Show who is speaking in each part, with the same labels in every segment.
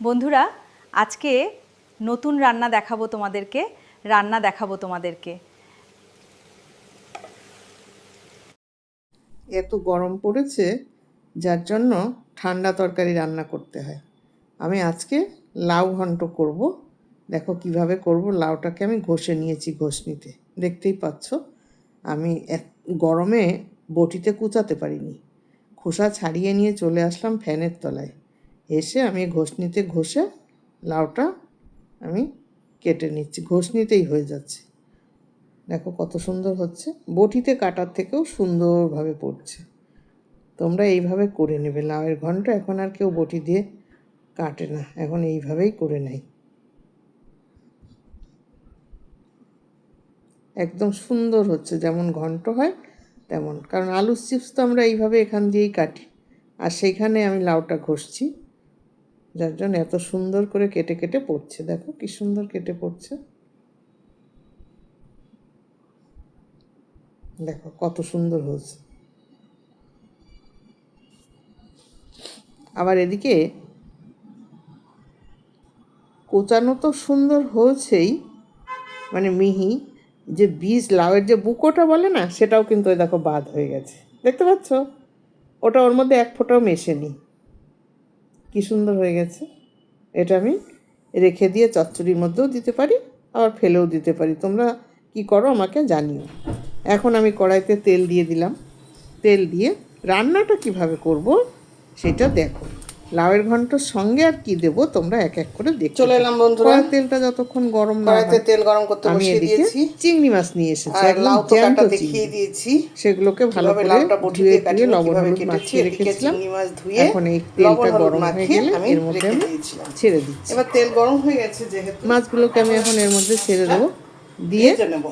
Speaker 1: বন্ধুরা, আজকে নতুন রান্না দেখাবো তোমাদেরকে।
Speaker 2: এত গরম পড়েছে যার জন্য ঠান্ডা তরকারি রান্না করতে হয়। আমি আজকে লাউ ঘন্ট করব। দেখো কিভাবে করব। লাউটাকে আমি ঘষে নিয়েছি ঘষনিতে, দেখতেই পাচ্ছ। আমি গরমে বটিতে কুচাতে পারিনি, খোসা ছাড়িয়ে নিয়ে চলে আসলাম ফ্যানের তলায়। এসে আমি ঘষনিতে ঘষে লাউটা আমি কেটে নিচ্ছি, ঘষনিতেই হয়ে যাচ্ছে। দেখো কত সুন্দর হচ্ছে, বটিতে কাটার থেকেও সুন্দরভাবে পড়ছে। তোমরা এইভাবে করে নেবে লাউয়ের ঘন্ট। এখন আর কেউ বটি দিয়ে কাটে না, এখন এইভাবেই করে নেয়। একদম সুন্দর হচ্ছে, যেমন ঘন্ট হয় তেমন। কারণ আলুর চিপস তো আমরা এইভাবে এখান দিয়েই কাটি, আর সেইখানে আমি লাউটা ঘষছি, যার জন্য এত সুন্দর করে কেটে কেটে পড়ছে। দেখো কি সুন্দর কেটে পড়ছে, দেখো কত সুন্দর হয়েছে। আবার এদিকে কোচানো তো সুন্দর হয়েছেই, মানে মিহি, যে বীজ লাউয়ের যে বুকোটা বলে না, সেটাও কিন্তু ওই দেখো বাদ হয়ে গেছে, দেখতে পাচ্ছ? ওটা ওর মধ্যে এক ফোঁটাও মেশেনি, কি সুন্দর হয়ে গেছে। এটা আমি রেখে দিয়ে চচ্চড়ির মধ্যেও দিতে পারি, আবার ফেলেও দিতে পারি। তোমরা কি করো আমাকে জানিও। এখন আমি কড়াইতে তেল দিয়ে দিলাম। তেল দিয়ে রান্নাটা কিভাবে করব সেটা দেখো। লাউয়ের ঘন্টর সঙ্গে আর কি দেবো তোমরা এক এক করে দেখো।
Speaker 3: চলে এলাম বন্ধুরা।
Speaker 2: তেলটা যতক্ষণ গরম না
Speaker 3: কড়াইতে
Speaker 2: হয়,
Speaker 3: তেল গরম করতে
Speaker 2: আমি
Speaker 3: বসিয়ে
Speaker 2: এদিকে
Speaker 3: দিয়েছি।
Speaker 2: চিংড়ি মাছ নিয়ে এসেছি,
Speaker 3: আর
Speaker 2: একদম
Speaker 3: লাউ তো
Speaker 2: জ্যান্ত
Speaker 3: কাটা
Speaker 2: চিংড়ি।
Speaker 3: দেখিয়ে দিয়েছি,
Speaker 2: সেগুলোকে ভালো
Speaker 3: কিভাবে
Speaker 2: করে
Speaker 3: লাউটা বটি
Speaker 2: ধুয়ে
Speaker 3: দিয়ে কাটিয়ে
Speaker 2: লবণ
Speaker 3: কিভাবে
Speaker 2: হলুদ
Speaker 3: কেটেছি।
Speaker 2: মাখিয়ে
Speaker 3: এদিকে
Speaker 2: রেখেছিলাম।
Speaker 3: চিংড়ি মাছ ধুয়ে
Speaker 2: এখন এই
Speaker 3: লবণ
Speaker 2: তেলটা
Speaker 3: হলুদ
Speaker 2: গরম হয়ে
Speaker 3: মাখিয়ে
Speaker 2: গেলে
Speaker 3: আমি
Speaker 2: এর মধ্যে
Speaker 3: রেখে
Speaker 2: আমি
Speaker 3: দিয়েছিলাম।
Speaker 2: ছেড়ে দিচ্ছি।
Speaker 3: এবার তেল গরম হয়ে গেছে যেহেতু,
Speaker 2: মাছগুলোকে আমি এখন এর মধ্যে ছেড়ে দেবো, দিয়ে
Speaker 3: ভেজে নেব।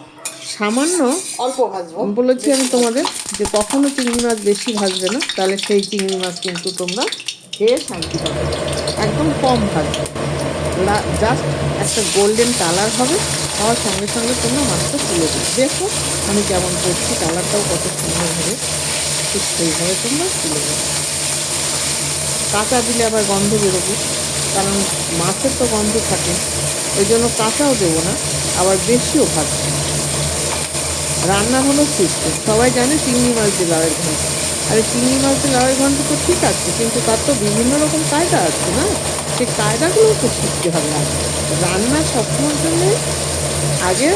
Speaker 2: সামান্য
Speaker 3: অল্প ভাজবো,
Speaker 2: বলেছি আমি তোমাদের যে কখনো চিংড়ি মাছ বেশি ভাজবে না, তাহলে সেই চিংড়ি মাছ কিন্তু তোমরা খেয়ে শান্তি পাবে। একদম কম ভাজবে, জাস্ট একটা গোল্ডেন কালার হবে, হওয়ার সঙ্গে সঙ্গে তোমরা মাছটা তুলে দেবে। দেখো আমি কেমন করছি, কালারটাও কত সুন্দর হবে, ঠিক সেইভাবে তোমরা তুলে দেবে। কাঁচা দিলে আবার গন্ধ বেরোবে, কারণ মাছের তো গন্ধ থাকে, ওই জন্য কাঁচাও দেবো না, আবার বেশিও ভাজবো না। রান্না হলো সিস্টেম, সবাই জানে চিংড়ি মাছ দিয়ে লাউয়ের ঘন্ট। আরে চিংড়ি মাছ দিয়ে লাউয়ের ঘন্ট তো ঠিক আছে, কিন্তু তার তো বিভিন্ন রকম কায়দা আছে না, সেই কায়দাগুলোও তো শিখতে হবে। আগে রান্না সবসময়ের জন্যে আগে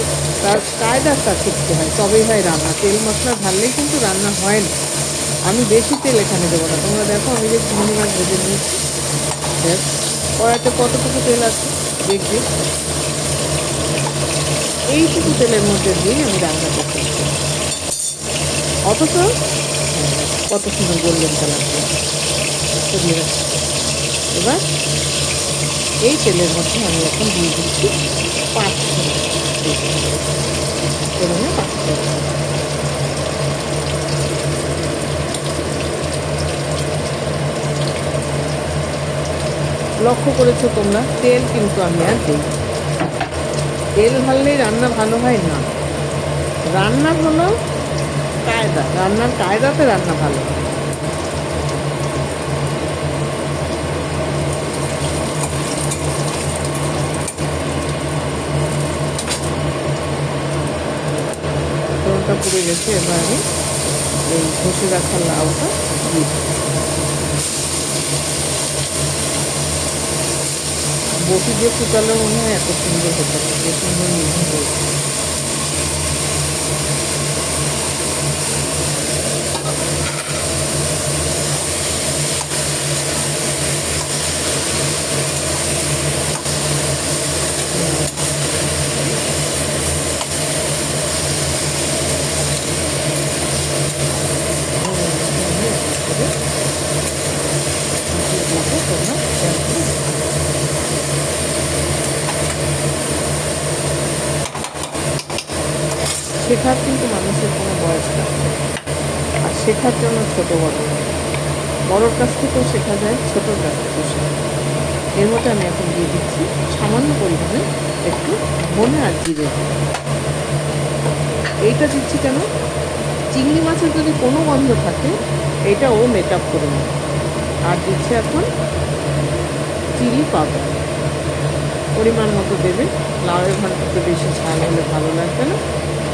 Speaker 2: তার কায়দাটা শিখতে হয়, তবেই হয় রান্না। তেল মশলা ঢাললেই কিন্তু রান্না হয় না। আমি বেশি তেল এখানে দেবো না। তোমরা দেখো আমি যে চিংড়ি মাছ ভেজে নিয়েছি, দেখ কড়াইতে কতটুকু তেল আছে দেখবে। এইটুকু তেলের মধ্যে দিয়েই আমি রান্না করতে চাই। অথচ কত সুন্দর গোল্ডেন কালার সরিয়ে রাখছি। এবার এই তেলের মধ্যে আমি এখন দিয়ে দিচ্ছি পাঁচ ফোড়নে 5 লক্ষ্য করেছো তোমরা, তেল কিন্তু আমি আর দিই। তেল ঢাললেই রান্না ভালো হয় না, রান্নার হলো কায়দা, রান্নার কায়দাতে রান্না ভালো হয়। তেলটা পুড়ে গেছে, এবার আমি এই ঘষে রাখা লাউটা দিয়ে বটি দিয়ে কুচালে মনে হয় এত সুন্দর হতে পারে, যে সুন্দর মিহি হয়েছে। শেখার কিন্তু মানুষের কোনো বয়স না, আর শেখার জন্য ছোটো বড়, বড়োর কাছ থেকেও শেখা যায়, ছোটোর কাছ থেকেও শেখা যায়। এর মধ্যে আমি এখন দিয়ে দিচ্ছি সামান্য পরিমাণে একটু ধনে আর জিরে। এইটা দিচ্ছি কেন, চিংড়ি মাছের যদি কোনো গন্ধ থাকে এটা ও মেক আপ করে নেয়। আর দিচ্ছে এখন চিলি পাবে। পরিমাণ মতো দেবে। লাউয়ের ঘন্টতে বেশি ঝাল হলে ভালো লাগবে না।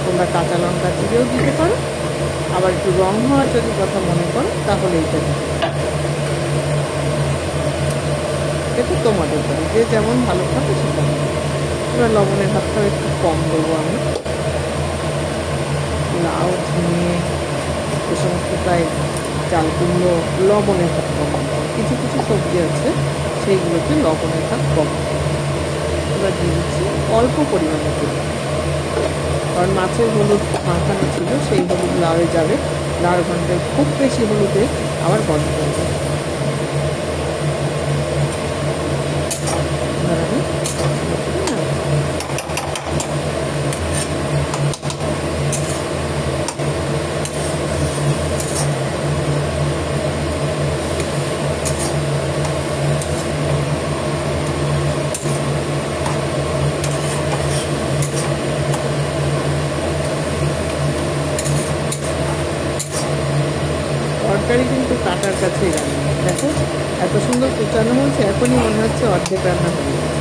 Speaker 2: তোমরা কাঁচা লঙ্কা চিড়েও দিতে পারো, আবার একটু রং হওয়ার যদি কথা মনে করো তাহলে এইটা দিতে পারো। এটা তোমাদের উপরে, যে যেমন ভালো খাবে সেটা দেবে। এবার লবণের ভাতটাও একটু কম দেবো আমি। লাউ, ঝিঙে এ সমস্ত প্রায় চাল কুমড়ো লবণের ভাত কম দেবো। কিছু কিছু সবজি আছে সেইগুলোতে লবণের ভাত কম দেবো। এবার দিয়ে দিচ্ছি অল্প পরিমাণে তেল, কারণ মাছের হলুদ মাখানো ছিল, সেই হলুদ লাউয়ে যাবে। লাউয়ের ঘন্টায় খুব বেশি হলুদে আবার গন্ধ হয়ে যাবে। এবার আমি তরকারি কিন্তু কাটার কাছেই রান্না। দেখো এত সুন্দর কুচানো হয়েছে, এখনই মনে হচ্ছে অর্ধেক রান্না হয়ে গেছে।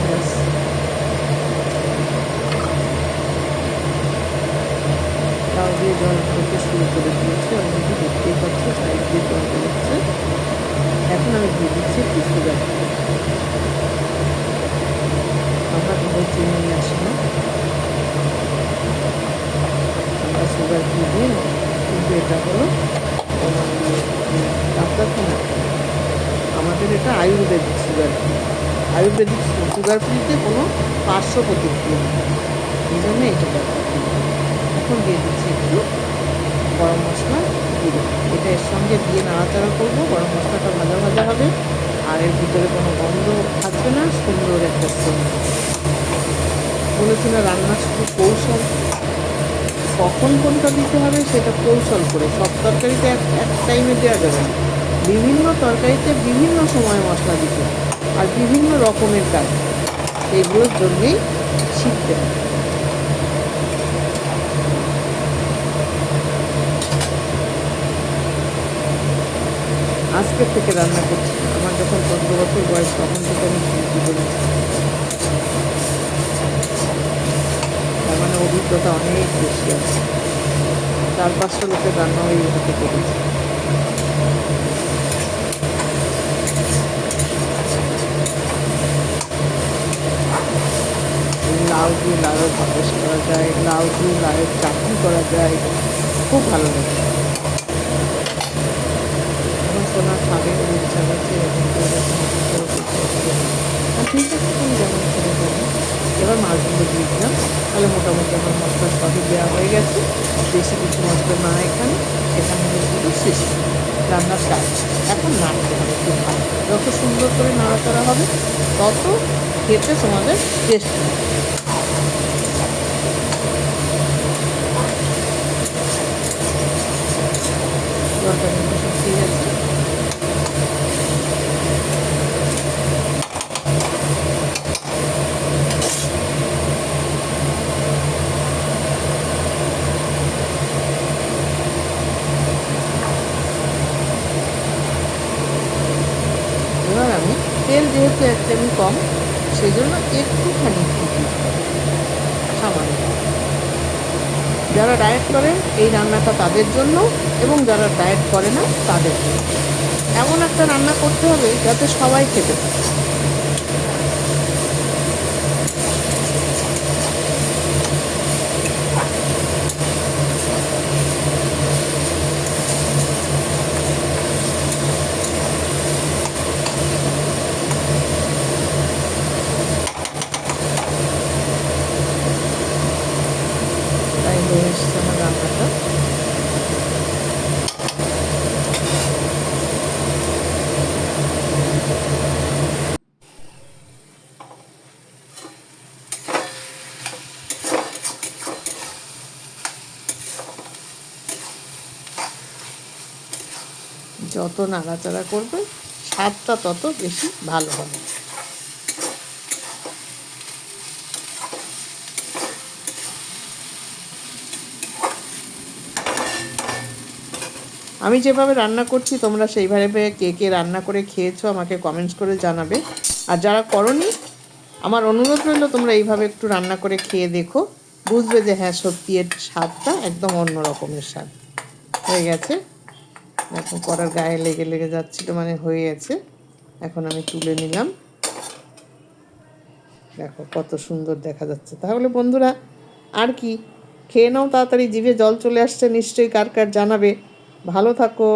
Speaker 2: ব্যাস। লাউ দিয়ে জল খেতে শুরু করে দিয়েছি, অলরেডি দেখতেই পাচ্ছি সাইড দিয়ে জল বেরোচ্ছে। এখন আমি দিয়ে দিচ্ছি একটু সুগার। আমরা ঘরে চিনি নিয়ে আসি না, আমরা সুগার দিয়ে দিই না, কিন্তু এটা হলো তোমার ডাক্তার না, আমাদের এটা Ayurvedic sugar free. Ayurvedic sugar ফ্রিতে কোনো পার্শ্ব প্রতিক্রিয়া নেই, এই জন্য এটা দরকার। এখন দিয়ে দিচ্ছি একটু গরম মশলা গুঁড়ো। এটা এর সঙ্গে দিয়ে নাড়াচাড়া করবো। গরম মশলাটা ভাজা ভাজা হবে, আর এর ভিতরে কোনো গন্ধ থাকবে না, সুন্দর একটা সেন্ট। বলেছি না, রান্না শুধু কৌশল। কখন কোনটা দিতে হবে সেটা কৌশল করে, সব তরকারিতে এক টাইমে দেওয়া যাবে না। বিভিন্ন তরকারিতে বিভিন্ন সময় মশলা দিতে হবে, আর বিভিন্ন রকমের কাজ, এগুলোর জন্যেই শিখতে হবে। আজকের থেকে রান্না করছি, আমার যখন 15 বছর বয়স তখন থেকে আমি শিখতে করেছি। তার মানে অভিজ্ঞতা অনেক বেশি আছে। 4-5টা লোকের রান্না ওই হাতে করেছি। লাউ দিয়ে লাউয়ের পায়েস করা যায়, লাউ দিয়ে লাউয়ের চাটনি করা যায়, খুব ভালো লাগে। এখন সোনা খাবে, ওর ইচ্ছা করছে এরকম করে ঠিক আছে, তুমি যেমন করে দেবো। এবার মাছগুলো দিয়ে দিলাম। তাহলে মোটামুটি আমার মশলা সবই দেওয়া হয়ে গেছে, বেশি কিছু মশলা না। এখানে হলো শুধু শেষ রান্নার কাজ। এখন নাড়তে হবে খুব ভালো। যত সুন্দর করে নাড়াচাড়া হবে তত খেতে তোমাদের টেস্ট হবে। তরকারি সব ঠিক আছে। এবার আমি তেল যেহেতু একদমই কম, সেই জন্য একটুখানি সামান্য। যারা ডায়েট করে এই রান্নাটা তাদের জন্য, এবং যারা ডায়েট করে না তাদের জন্য। এমন একটা রান্না করতে হবে যাতে সবাই খেতে পারে। তাই হয়ে এসছে আমার রান্নাটা। যত নাড়াচাড়া করবে স্বাদটা তত বেশি ভালো হবে। আমি যেভাবে রান্না করছি তোমরা সেইভাবে কে কে রান্না করে খেয়েছো আমাকে কমেন্টস করে জানাবে। আর যারা করোনি আমার অনুরোধ রইল তোমরা এইভাবে একটু রান্না করে খেয়ে দেখো, বুঝবে যে হ্যাঁ সত্যি এর স্বাদটা একদম অন্য রকমের স্বাদ। হয়ে গেছে, এখন কড়ার গায়ে লেগে লেগে যাচ্ছিল, মানে হয়ে গেছে। এখন আমি তুলে নিলাম, দেখো কত সুন্দর দেখা যাচ্ছে। তাহলে বন্ধুরা আর কি, খেয়ে নাও তাড়াতাড়ি, জিভে জল চলে আসছে নিশ্চয়ই, কার কার জানাবে। ভালো থাকো।